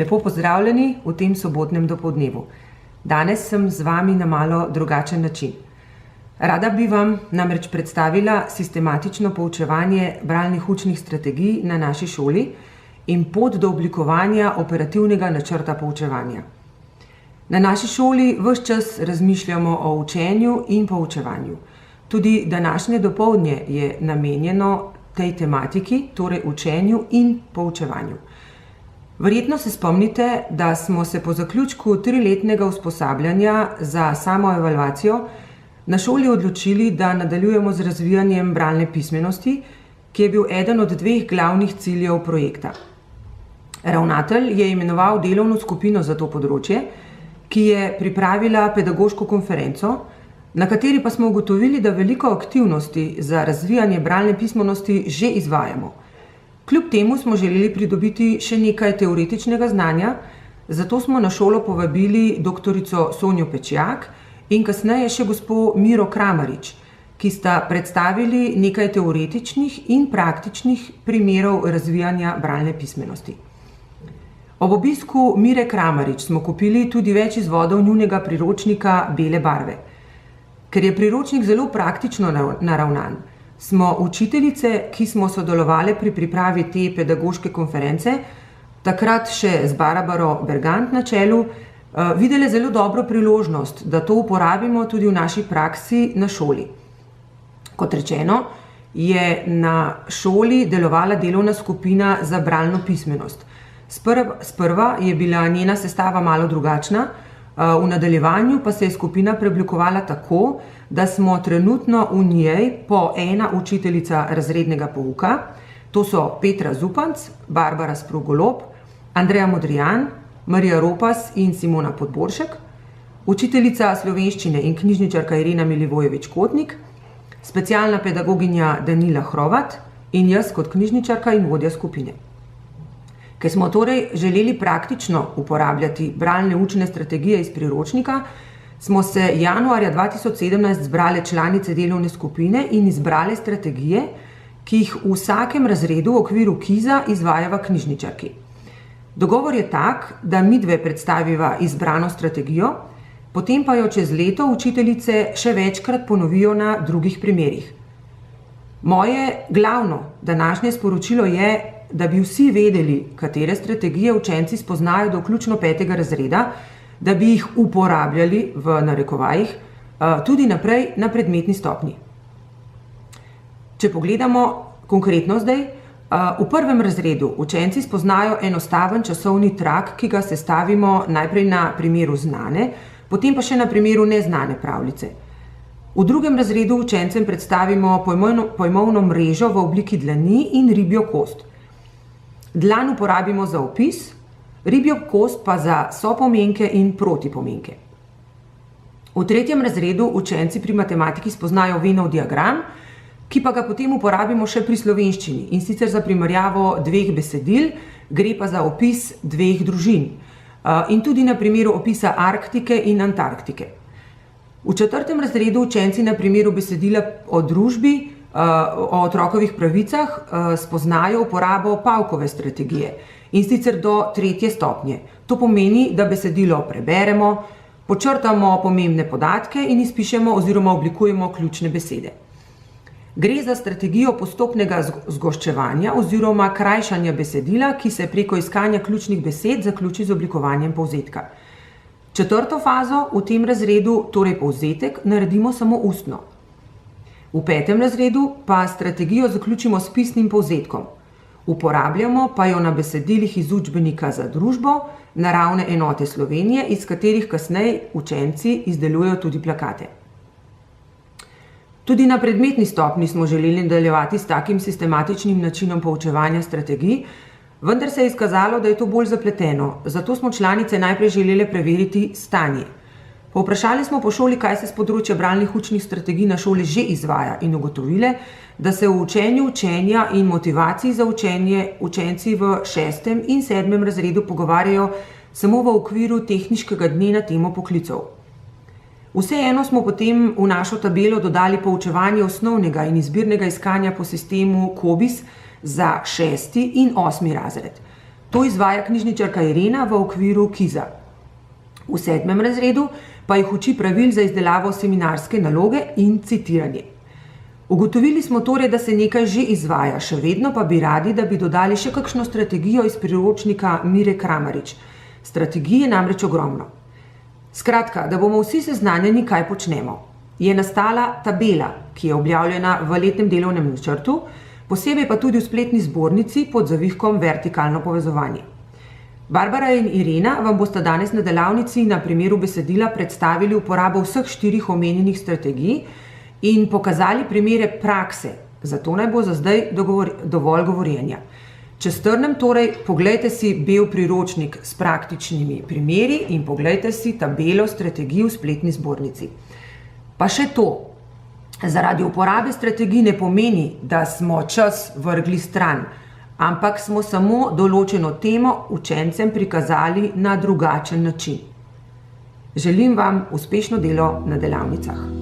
Lepo pozdravljeni v tem sobotnem dopoldnevu. Danes sem z vami na malo drugačen način. Rada bi vam namreč predstavila sistematično poučevanje bralnih učnih strategij na naši šoli in pot do oblikovanja operativnega načrta poučevanja. Na naši šoli ves čas razmišljamo o učenju in poučevanju. Tudi današnje dopoldne je namenjeno tej tematiki, torej učenju in poučevanju. Verjetno se spomnite, da smo se po zaključku 3-letnega usposabljanja za samoevalvacijo na šoli odločili, da nadaljujemo z razvijanjem bralne pismenosti, ki je bil eden od 2 glavnih ciljev projekta. Ravnatelj je imenoval delovno skupino za to področje, ki je pripravila pedagoško konferenco, na kateri pa smo ugotovili, da veliko aktivnosti za razvijanje bralne pismenosti že izvajamo. Kljub temu smo želeli pridobiti še nekaj teoretičnega znanja, zato smo na šolo povabili doktorico Sonjo Pečjak in kasneje še gospo Miro Kramarič, ki sta predstavili nekaj teoretičnih in praktičnih primerov razvijanja bralne pismenosti. Ob obisku Mire Kramarič smo kupili tudi več izvodov njunega priročnika Bele barve. Ker je priročnik zelo praktično naravnan, smo učiteljice, ki smo sodelovali pri pripravi te pedagoške konference, takrat še z Barbaro Bergant na čelu, videli zelo dobro priložnost, da to uporabimo tudi v naši praksi na šoli. Kot rečeno, je na šoli delovala delovna skupina za bralno pismenost. Sprva je bila njena sestava malo drugačna, v nadaljevanju pa se je skupina preoblikovala tako, da smo trenutno v njej po ena učiteljica razrednega pouka, to so Petra Zupanc, Barbara Sprugolob, Andreja Modrijan, Marija Ropas in Simona Podboršek, učiteljica slovenščine in knjižničarka Irena Milivojevič-Kotnik, specialna pedagoginja Danila Hrovat in jaz kot knjižničarka in vodja skupine. Ker smo torej želeli praktično uporabljati bralne učne strategije iz priročnika, smo se januarja 2017 zbrale članice delovne skupine in izbrale strategije, ki jih v vsakem razredu v okviru KIZ-a izvajava knjižničarki. Dogovor je tak, da midve predstaviva izbrano strategijo, potem pa jo čez leto učiteljice še večkrat ponovijo na drugih primerih. Moje glavno današnje sporočilo je, da bi vsi vedeli, katere strategije učenci spoznajo do vključno 5. razreda, da bi jih uporabljali v narekovajih tudi naprej na predmetni stopnji. Če pogledamo konkretno zdaj, v 1. razredu učenci spoznajo enostaven časovni trak, ki ga sestavimo najprej na primeru znane, potem pa še na primeru neznane pravljice. V 2. razredu učencem predstavimo pojmovno mrežo v obliki dlani in ribjo kost. Dlan uporabimo za opis, ribjo kost pa za sopomenke in protipomenke. V 3. razredu učenci pri matematiki spoznajo Venov diagram, ki pa ga potem uporabimo še pri slovenščini, in sicer za primerjavo 2 besedil, gre pa za opis 2 družin. In tudi na primeru opisa Arktike in Antarktike. V 4. razredu učenci na primeru besedila o družbi, o otrokovih pravicah spoznajo uporabo Pavkove strategije, in sicer do 3. stopnje. To pomeni, da besedilo preberemo, počrtamo pomembne podatke in izpišemo oziroma oblikujemo ključne besede. Gre za strategijo postopnega zgoščevanja oziroma krajšanja besedila, ki se preko iskanja ključnih besed zaključi z oblikovanjem povzetka. 4. fazo v tem razredu, torej povzetek, naredimo samo ustno. V 5. razredu pa strategijo zaključimo s pisnim povzetkom. Uporabljamo pa jo na besedilih iz učbenika za družbo, naravne enote Slovenije, iz katerih kasneje učenci izdelujejo tudi plakate. Tudi na predmetni stopnji smo želeli nadaljevati s takim sistematičnim načinom poučevanja strategij, vendar se je izkazalo, da je to bolj zapleteno, zato smo članice najprej želeli preveriti stanje. Povprašali smo po šoli, kaj se s področja bralnih učnih strategij na šoli že izvaja, in ugotovile, da se v učenju učenja in motivaciji za učenje učenci v 6. in 7. razredu pogovarjajo samo v okviru tehniškega dne na temo poklicev. Vseeno smo potem v našo tabelo dodali poučevanje osnovnega in izbirnega iskanja po sistemu COBISS za 6. in 8. razred. To izvaja knjižničarka Irena v okviru KIZ-a. V 7. razredu pa jih uči pravil za izdelavo seminarske naloge in citiranje. Ugotovili smo torej, da se nekaj že izvaja, še vedno pa bi radi, da bi dodali še kakšno strategijo iz priročnika Mire Kramarič. Strategij je namreč ogromno. Skratka, da bomo vsi seznanjeni, kaj počnemo, je nastala tabela, ki je objavljena v letnem delovnem načrtu, posebej pa tudi v spletni zbornici pod zavihkom Vertikalno povezovanje. Barbara in Irena vam bosta danes na delavnici na primeru besedila predstavili uporabo vseh 4 omenjenih strategij in pokazali primere prakse, zato naj bo za zdaj dovolj govorjenja. Če strnem torej, poglejte si bel priročnik s praktičnimi primeri in poglejte si tabelo strategij v spletni zbornici. Pa še to, zaradi uporabe strategij ne pomeni, da smo čas vrgli stran, ampak smo samo določeno temo učencem prikazali na drugačen način. Želim vam uspešno delo na delavnicah.